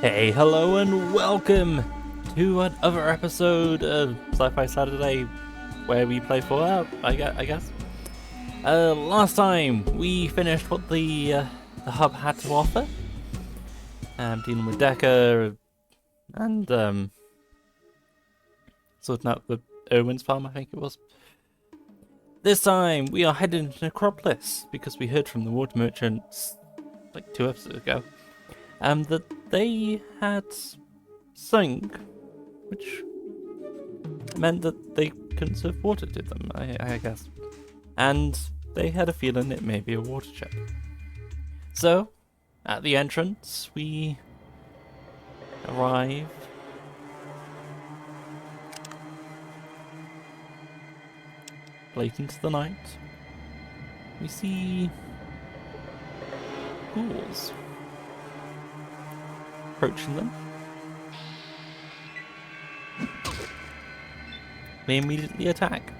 Hey, hello, and welcome to another episode of Sci-Fi Saturday, where we play Fallout. I guess. Last time we finished what the hub had to offer, dealing with Decker and sorting out the Owen's farm, I think it was. This time we are heading to Necropolis because we heard from the water merchants like 2 episodes ago, that they had sunk, which meant that they couldn't serve water to them, I guess. And they had a feeling it may be a water ship. So, at the entrance, we arrive. Late into the night. We see ghouls approaching them. They immediately attack.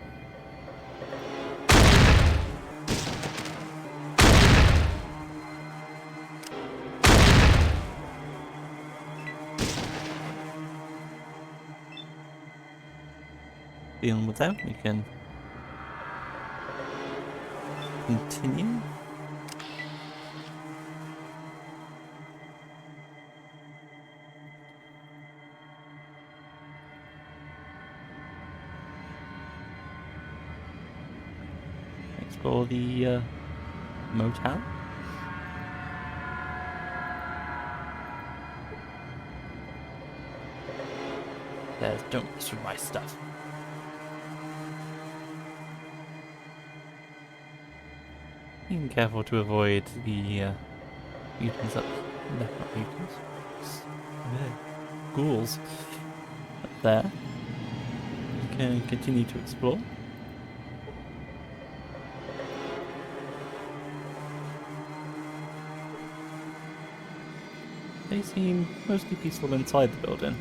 Dealing with them, we can continue. Explore the motel. Says, don't mess with my stuff. Being careful to avoid the mutants up. No, not mutants. Ghouls up there. We can continue to explore. They seem mostly peaceful inside the building.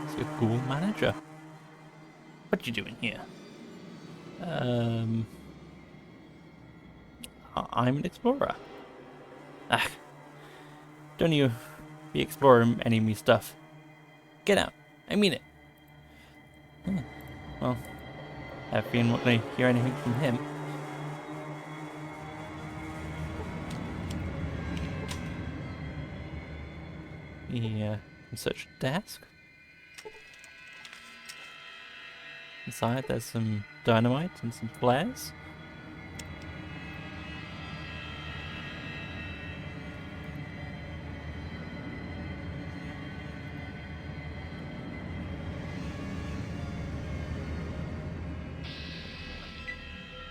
It's a ghoul manager. What you doing here? I'm an explorer. Ah, don't you be exploring enemy stuff. Get out. I mean it. Well, I've been not going to hear anything from him. Yeah, search desk. Inside there's some dynamite and some flares.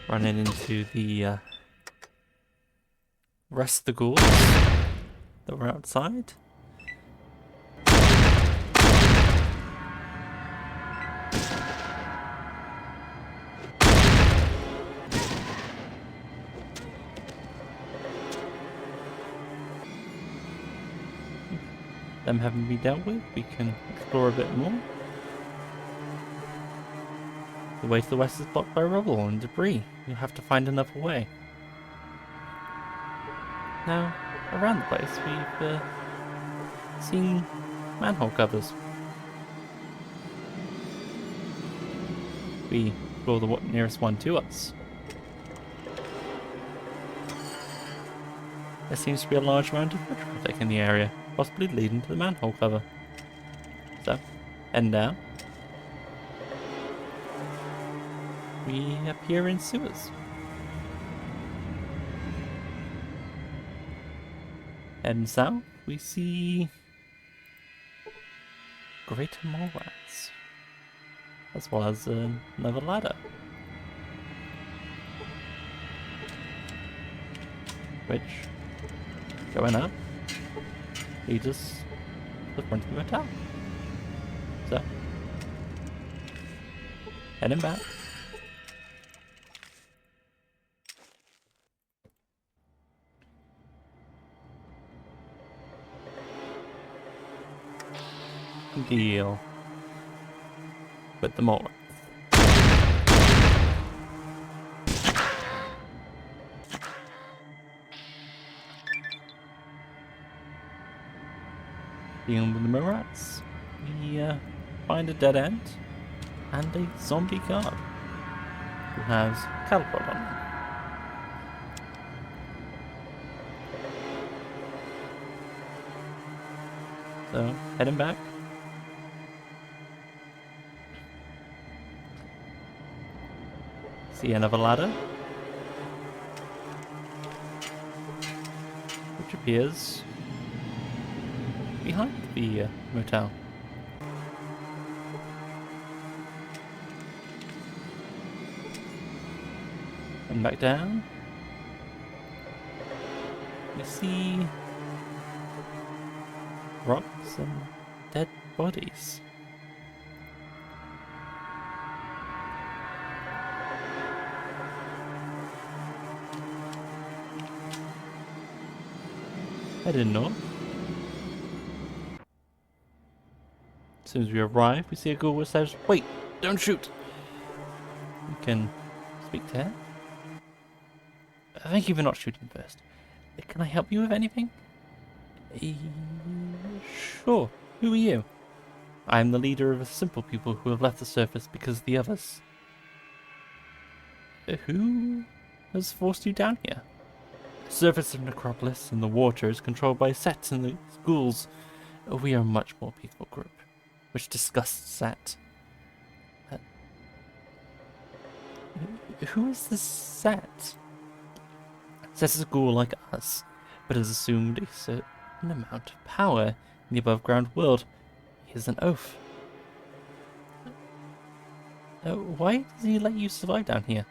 Running into the rest of the ghouls that were outside. Them having been dealt with, we can explore a bit more. The way to the west is blocked by rubble and debris. You'll have to find another way. Now, around the place, we've seen manhole covers. We explore the nearest one to us. There seems to be a large amount of foot traffic in the area, possibly leading to the manhole cover. So, heading down. We appear in sewers. Heading south, we see greater mole rats, as well as another ladder, which, going up, leads us to the front of the motel. So, heading back. deal with the more. Dealing with the Morats, we find a dead end and a zombie guard who has catapult on him. So, heading back. See another ladder, which appears behind the motel. And back down, we see rocks and dead bodies. Heading north. As soon as we arrive, we see a ghoul which says, "Wait, don't shoot!" We can speak to her. Thank you for not shooting first. Can I help you with anything? Sure. Who are you? I am the leader of a simple people who have left the surface because of the others. Who has forced you down here? The surface of Necropolis and the water is controlled by Set and the ghouls. We are a much more peaceful group, which disgusts Set. Who is this Set? Set is a ghoul like us, but has assumed a certain amount of power in the above-ground world. He is an oath. Why does he let you survive down here?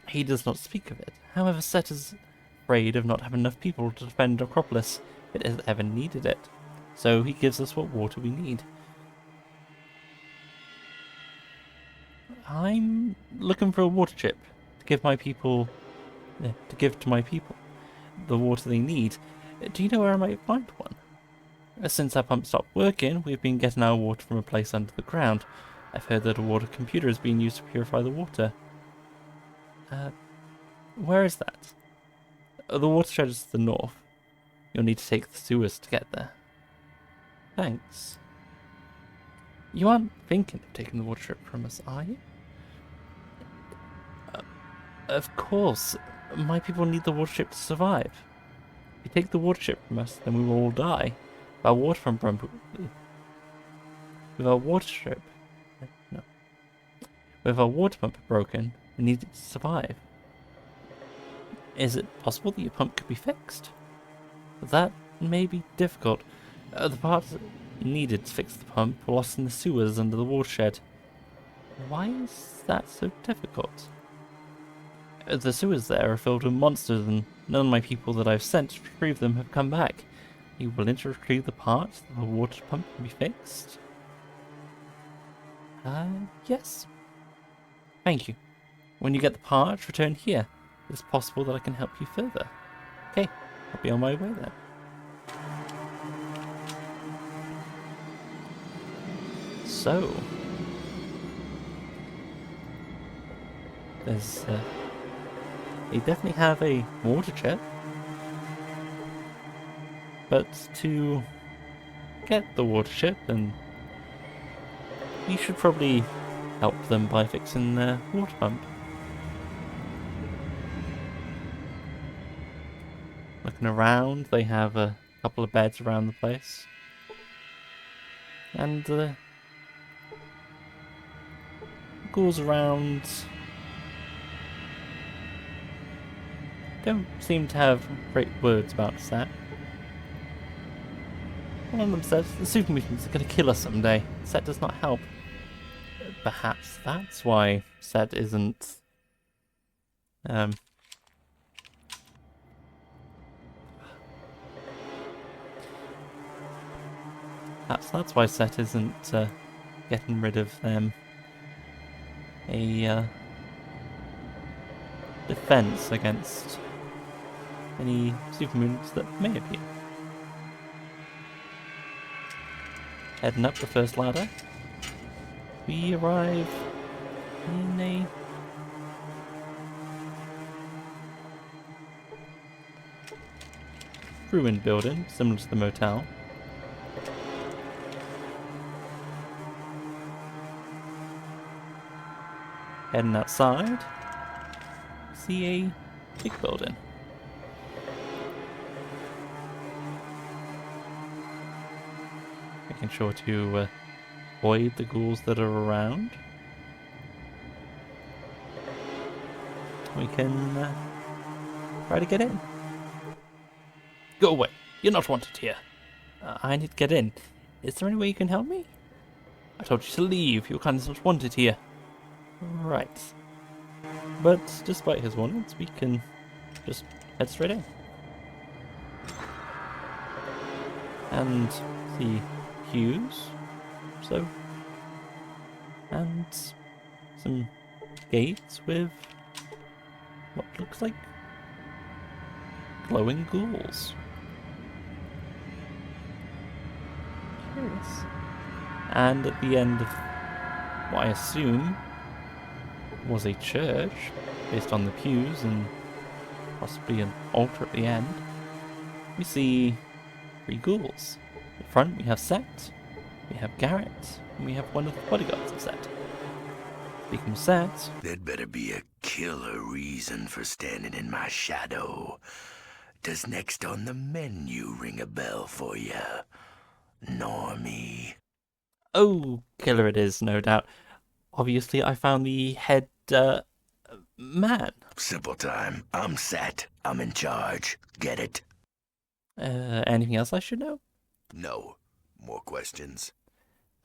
He does not speak of it. However, Set is afraid of not having enough people to defend Necropolis if it has ever needed it. So he gives us what water we need. I'm looking for a water chip to give my people, to my people the water they need. Do you know where I might find one? Since our pump stopped working, we've been getting our water from a place under the ground. I've heard that a water computer is being used to purify the water. Where is that? The watershed is to the north. You'll need to take the sewers to get there. Thanks. You aren't thinking of taking the water chip from us, are you? Of course. My people need the water chip to survive. If you take the water chip from us, then we will all die. With our water pump broken, we need it to survive. Is it possible that your pump could be fixed? That may be difficult. The parts needed to fix the pump were lost in the sewers under the watershed. Why is that so difficult? The sewers there are filled with monsters, and none of my people that I've sent to retrieve them have come back. Are you willing to retrieve the parts that the water pump can be fixed? Yes. Thank you. When you get the parts, return here. It's possible that I can help you further. Okay, I'll be on my way then. So, there's, they definitely have a water chip, but to get the water chip, then you should probably help them by fixing their water pump. Looking around, they have a couple of beds around the place, and ghouls around don't seem to have great words about Set. One of them says the super mutants are going to kill us someday. Set does not help. Perhaps that's why Set isn't perhaps that's why Set isn't getting rid of them. A defense against any super mutants that may appear. Heading up the first ladder, we arrive in a ruined building, similar to the motel. Heading outside, see a big building. Making sure to avoid the ghouls that are around. We can try to get in. Go away. You're not wanted here. I need to get in. Is there any way you can help me? I told you to leave. You're kind of not wanted here. Right. But despite his warnings, we can just head straight in. And see queues. So. And some gates with what looks like glowing ghouls. Curious. And at the end of what I assume was a church, based on the pews and possibly an altar at the end, we see 3 ghouls. In front we have Set, we have Garrett, and we have one of the bodyguards of Set. Speaking of Set, there'd better be a killer reason for standing in my shadow. Does next on the menu ring a bell for you, Normie? oh, killer it is, no doubt. Obviously, I found the head, man. Simple time. I'm Set. I'm in charge. Get it? Anything else I should know? No. More questions?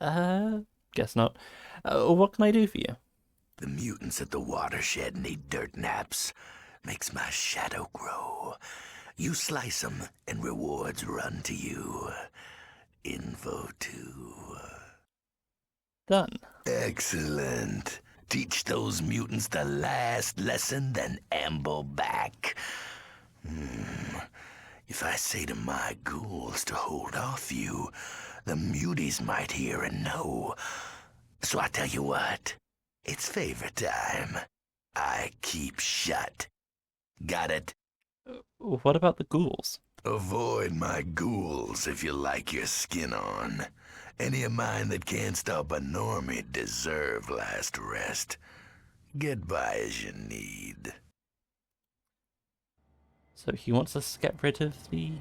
Guess not. What can I do for you? The mutants at the watershed need dirt naps. Makes my shadow grow. You slice 'em, and rewards run to you. Info too. Done. Excellent. Teach those mutants the last lesson, then amble back. If I say to my ghouls to hold off you, the muties might hear and know. So I tell you what, it's favor time. I keep shut. Got it? What about the ghouls? Avoid my ghouls if you like your skin on. Any of mine that can't stop a normie deserve last rest. Get by as you need. So he wants us to get rid of the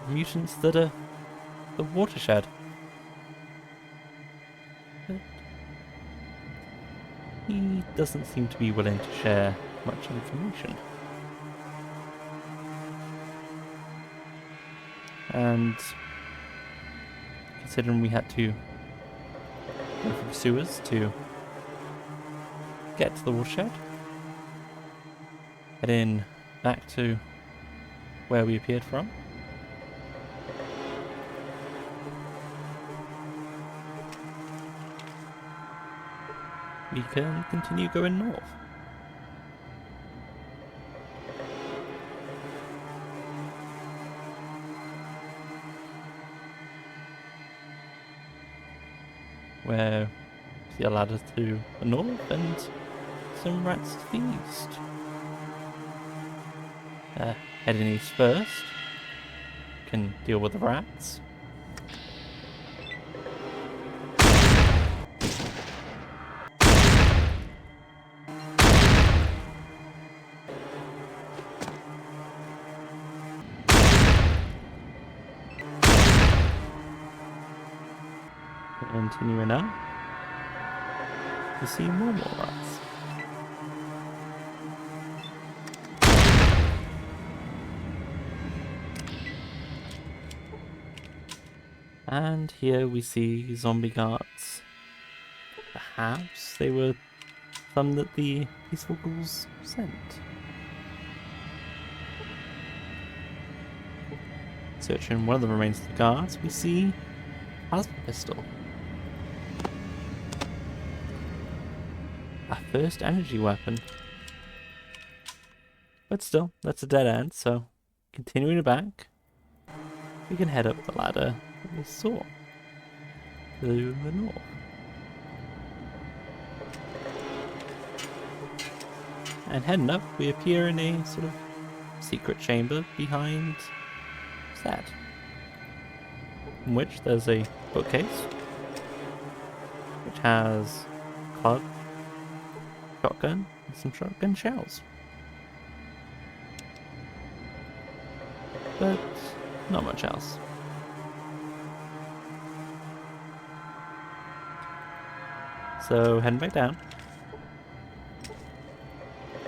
mutants that are the watershed. But he doesn't seem to be willing to share much information. And considering we had to go through the sewers to get to the watershed, heading back to where we appeared from. We can continue going north. Where we see a ladder to the north and some rats to the east. Heading east first. Can deal with the rats. Continuing up, you see more rats. And here we see zombie guards. Perhaps they were some that the peaceful ghouls sent. Searching one of the remains of the guards, we see a plasma pistol. Our first energy weapon. But still, that's a dead end, so continuing back. we can head up the ladder that we saw to the north. And heading up, we appear in a sort of secret chamber behind Sad, in which there's a bookcase, which has club, shotgun, and some shotgun shells. But not much else. So heading back down,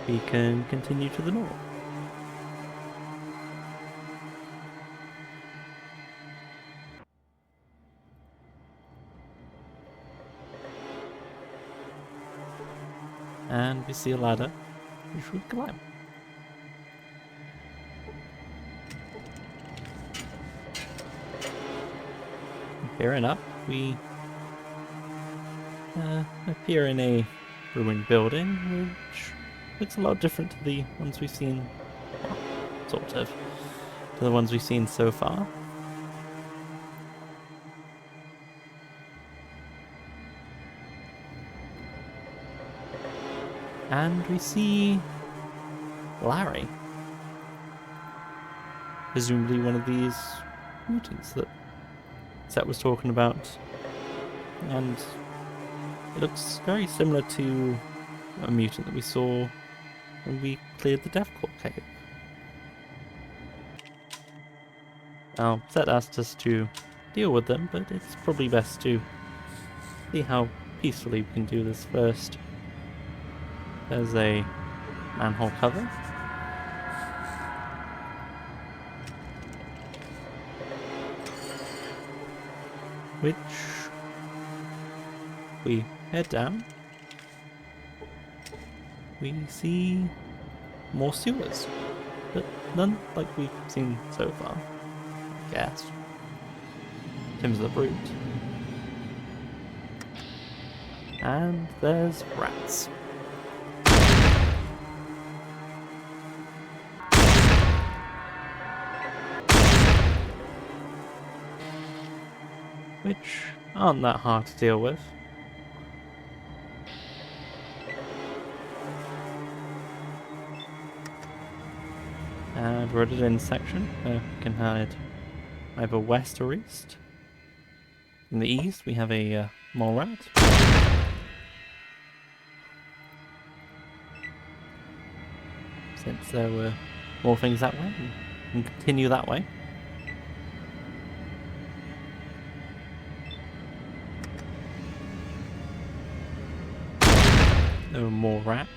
we can continue to the north. And we see a ladder, which we climb. Peering up, we appear in a ruined building, which looks a lot different to the ones we've seen, well, sort of, to the ones we've seen so far. And we see Larry, presumably one of these mutants that Seth was talking about, and it looks very similar to a mutant that we saw when we cleared the Deathcore cave. Now, Seth asked us to deal with them, but it's probably best to see how peacefully we can do this first. There's a manhole cover. Which we head down. We see more sewers, but none like we've seen so far, I guess. Tim's the Brute. And there's rats. Which aren't that hard to deal with. And we're at an intersection where we can head either west or east. In the east we have a mole rat. Since there were more things that way, we can continue that way. There were more rats.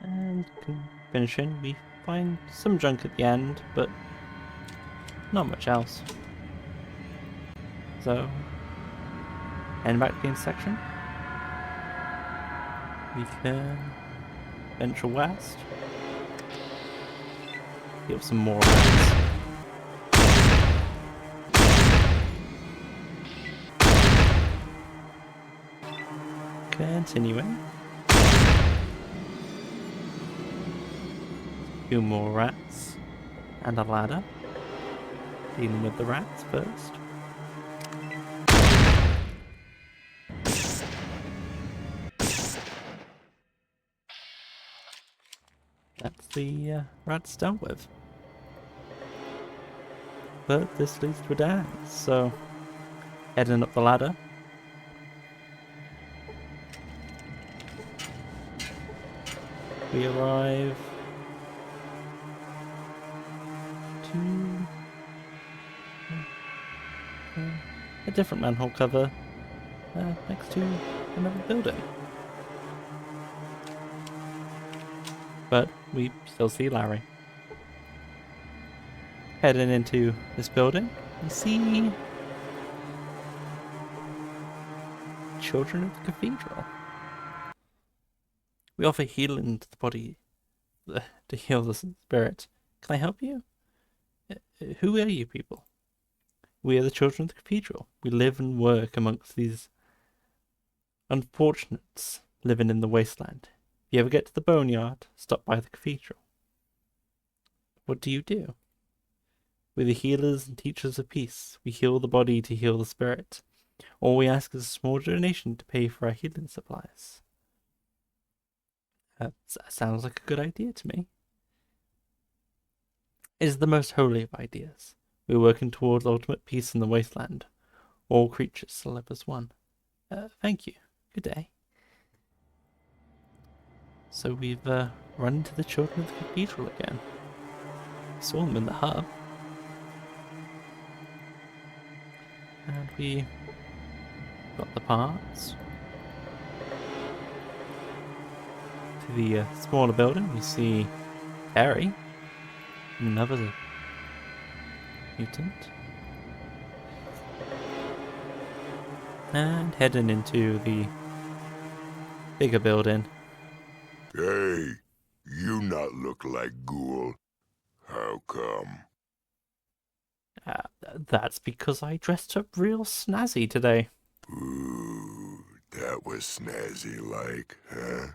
And finishing, we find some junk at the end, but not much else. So, heading back to the intersection, we can venture west. Heal some more rats. Continuing. A few more rats. And a ladder. Dealing with the rats first. That's the rats dealt with. But this leads to a dance, so heading up the ladder. We arrive to a different manhole cover next to another building. But we still see Larry. Heading into this building, we see Children of the Cathedral. We offer healing to the body to heal the spirit. Can I help you? Who are you people? We are the Children of the Cathedral. We live and work amongst these unfortunates living in the wasteland. If you ever get to the boneyard, stop by the cathedral. What do you do? We're the healers and teachers of peace. We heal the body to heal the spirit. All we ask is a small donation to pay for our healing supplies. That sounds like a good idea to me. It is the most holy of ideas. We're working towards ultimate peace in the wasteland. All creatures shall live as one. Thank you. Good day. So we've run into the children of the cathedral again. Saw them in the hub. And we got the parts. To the smaller building, we see Terry, another mutant. And heading into the bigger building. Hey, you not look like Ghoul. How come? That's because I dressed up real snazzy today. Ooh, that was snazzy-like, huh?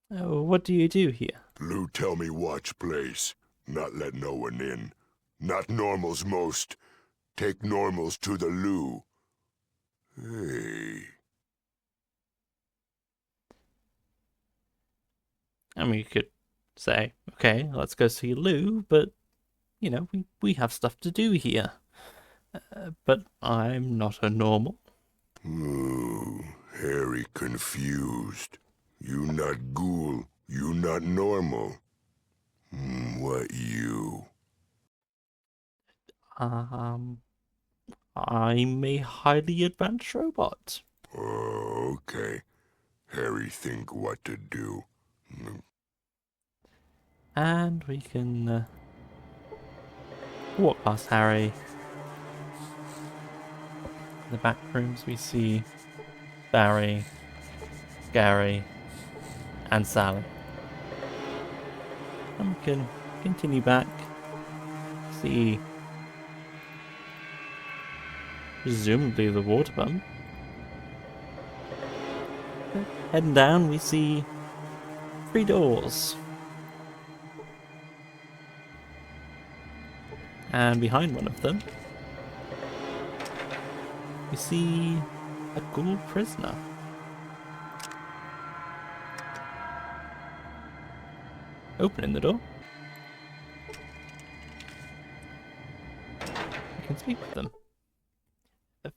What do you do here? Lou tell me watch place. Not let no one in. Not normals most. Take normals to the loo. Hey. I mean, you could say, okay, let's go see Lou, but, you know, we have stuff to do here. But I'm not a normal. Ooh, Harry confused. You not Ghoul. You not normal. What you? I'm a highly advanced robot. Oh, okay. Harry think what to do. And we can walk past Harry. In the back rooms we see Barry, Gary, and Sally. And we can continue back. See, presumably the water pump. Heading down, we see 3 doors. And behind one of them, we see a ghoul prisoner. Opening the door, I can speak with them.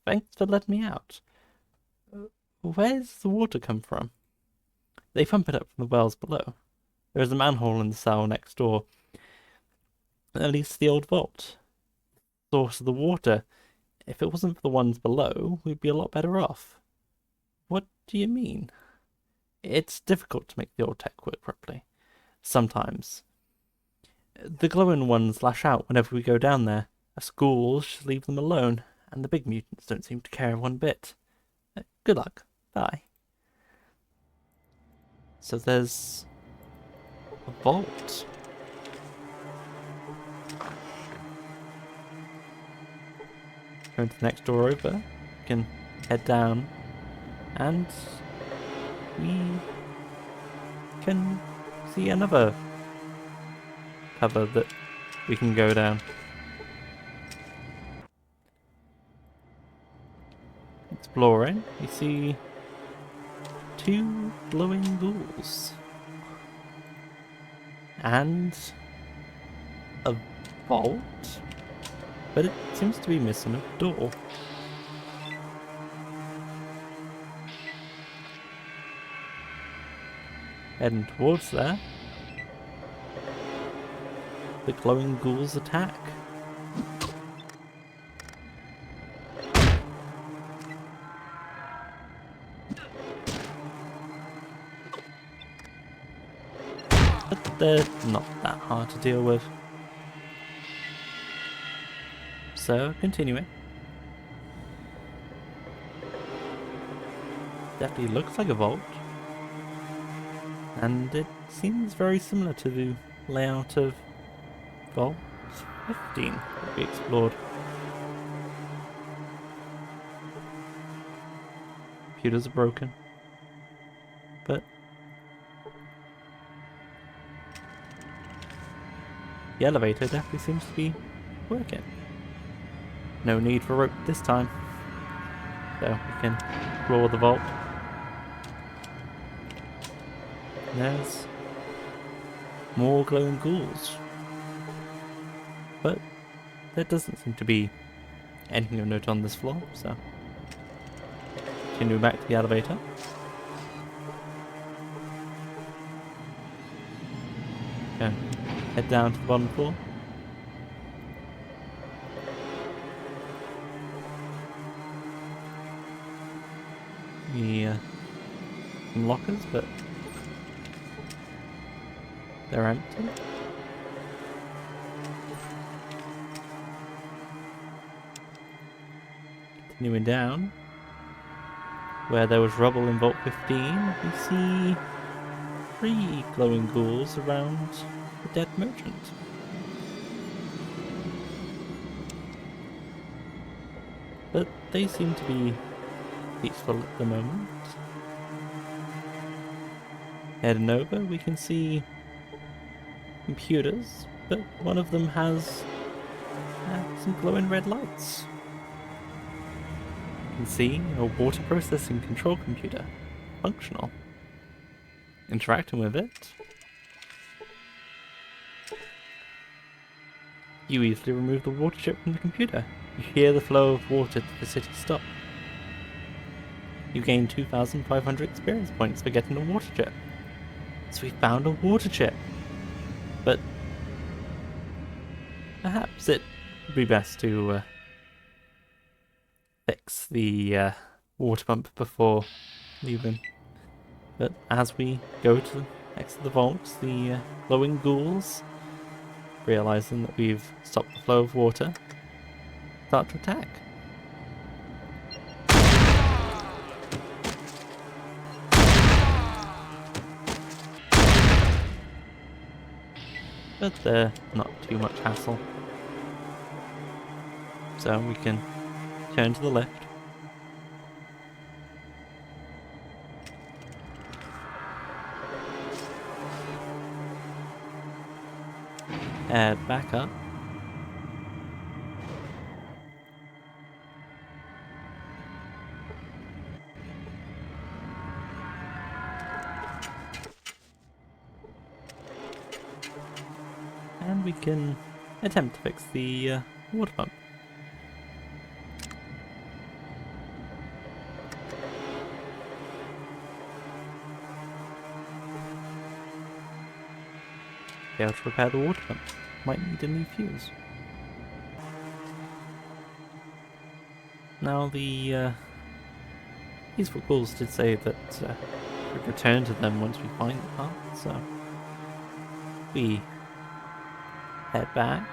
Thanks for letting me out. Where's the water come from? They pump it up from the wells below. There is a manhole in the cell next door. At least the old vault. Source of the water. If it wasn't for the ones below, we'd be a lot better off. What do you mean? It's difficult to make the old tech work properly. Sometimes. The glowing ones lash out whenever we go down there. Us ghouls should leave them alone, and the big mutants don't seem to care one bit. Good luck. Bye. So there's a vault. Going to the next door over. We can head down, and we can see another cover that we can go down. Exploring, we see 2 glowing ghouls and a vault, but it seems to be missing a door. Heading towards there, the glowing ghouls attack. But they're not that hard to deal with. So, continuing. Definitely looks like a vault. And it seems very similar to the layout of Vault 15 that we explored. computers are broken. But the elevator definitely seems to be working. No need for rope this time. So we can explore the vault. And there's more glowing ghouls. But there doesn't seem to be anything of note on this floor, so continue back to the elevator. Okay, head down to the bottom floor. Some lockers, but they're empty. Continuing down, where there was rubble in Vault 15, we see 3 glowing ghouls around the dead merchant. But they seem to be peaceful at the moment. Heading over, we can see computers, but one of them has some glowing red lights. You can see a water processing control computer, functional. Interacting with it, you easily remove the water chip from the computer. You hear the flow of water to the city stop. You gain 2,500 experience points for getting a water chip. So we found a water chip. But perhaps it would be best to fix the water pump before leaving. But as we go to exit the vault, the glowing ghouls, realizing that we've stopped the flow of water, start to attack. But they're not too much hassle. So we can turn to the left. Head back up. And we can attempt to fix the water pump. Be able to repair the water pump. Might need a new fuse. Now the peaceful ghouls did say that we'd return to them once we find the part, so we head back.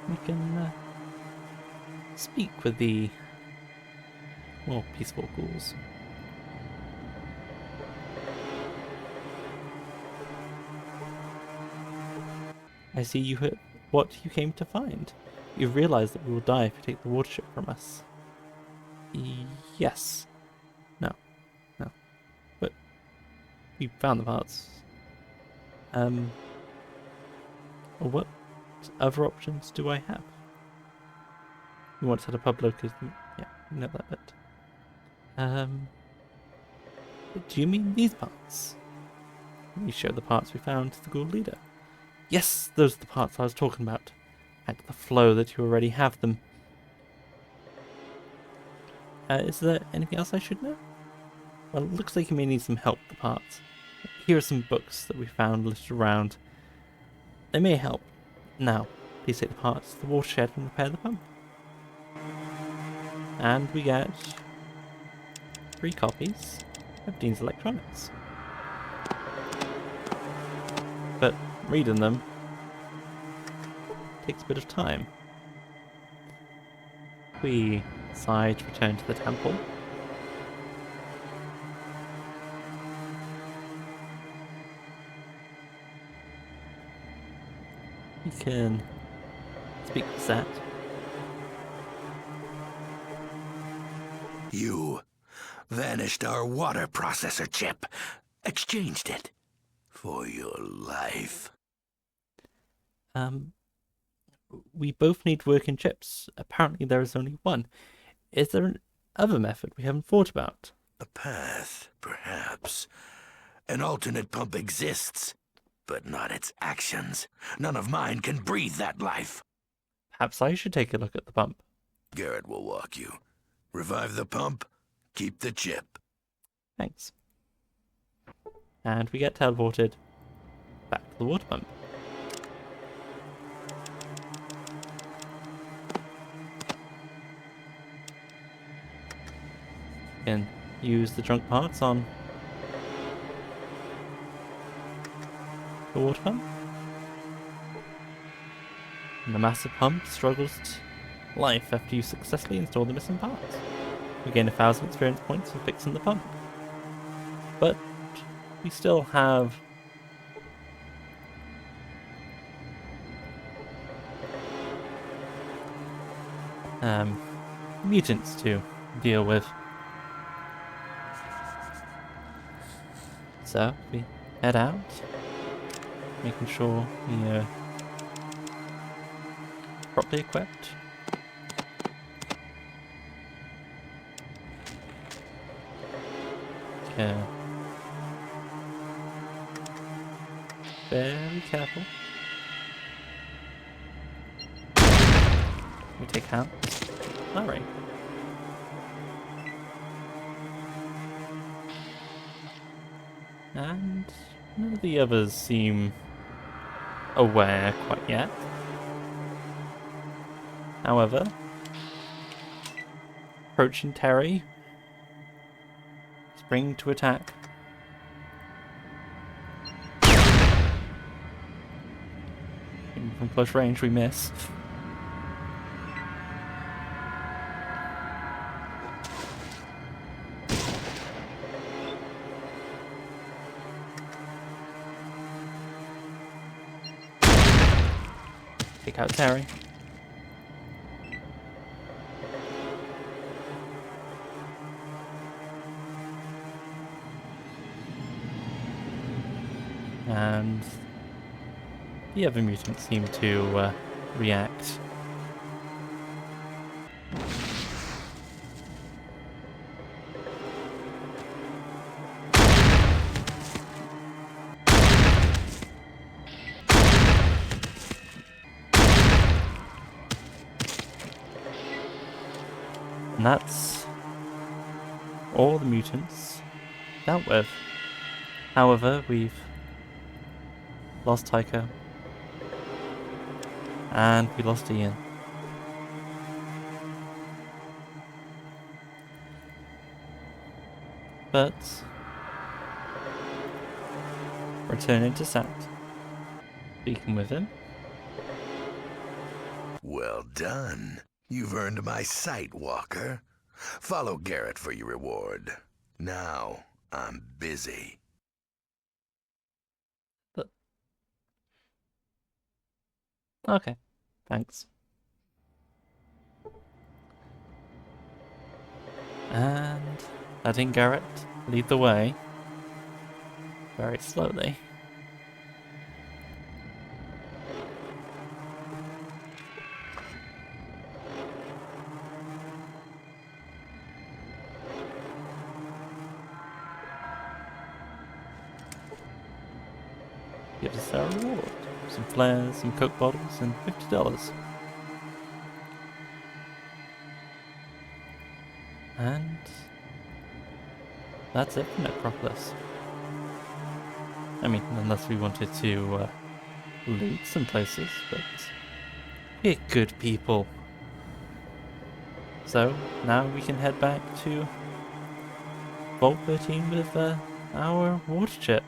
We can speak with the more peaceful ghouls. I see you heard what you came to find. You've realized that we will die if you take the water ship from us. Yes. No. But we found the parts. What other options do I have? You want to set a pub location? Yeah, you know that bit. Do you mean these parts? We show the parts we found to the ghoul leader. Yes, those are the parts I was talking about. And the flow that you already have them. Is there anything else I should know? Well, it looks like you may need some help with the parts. Here are some books that we found listed around. They may help. Now, please take the parts to the watershed and repair the pump. And we get 3 copies of Dean's Electronics. But reading them takes a bit of time. We decide to return to the temple. We can speak with Zat. You vanished our water processor chip, exchanged it for your life. We both need working chips. Apparently there is only one. Is there an other method we haven't thought about? A path, perhaps. An alternate pump exists, but not its actions. None of mine can breathe that life. Perhaps I should take a look at the pump. Garrett will walk you. Revive the pump, keep the chip. Thanks. And we get teleported back to the water pump. Can use the junk parts on the water pump. And the massive pump struggles to life after you successfully install the missing parts. We gain 1,000 experience points for fixing the pump. But we still have mutants to deal with. So we head out, making sure we are properly equipped. Okay. Very careful. We take out Larry. And none of the others seem aware quite yet. However, approaching Terry, spring to attack. From close range, we miss. Take out Terry. And the other mutants seem to react. And that's all the mutants dealt with. However, we've lost Tycho. And we lost Ian. But returning to Sat, speaking with him. Well done. You've earned my sight, Walker. Follow Garrett for your reward. Now, I'm busy. But okay, thanks. And letting Garrett lead the way very slowly. Gives us our reward. Some flares, some Coke bottles, and $50. And that's it for Necropolis. I mean, unless we wanted to loot some places, but we're good people. So now we can head back to Vault 13 with our water chip.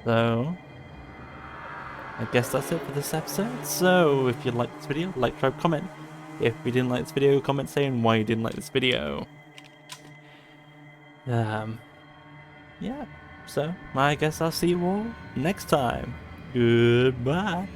So I guess that's it for this episode. So if you liked this video, like, subscribe, comment. If you didn't like this video, comment saying why you didn't like this video. Yeah. So I guess I'll see you all next time. Goodbye.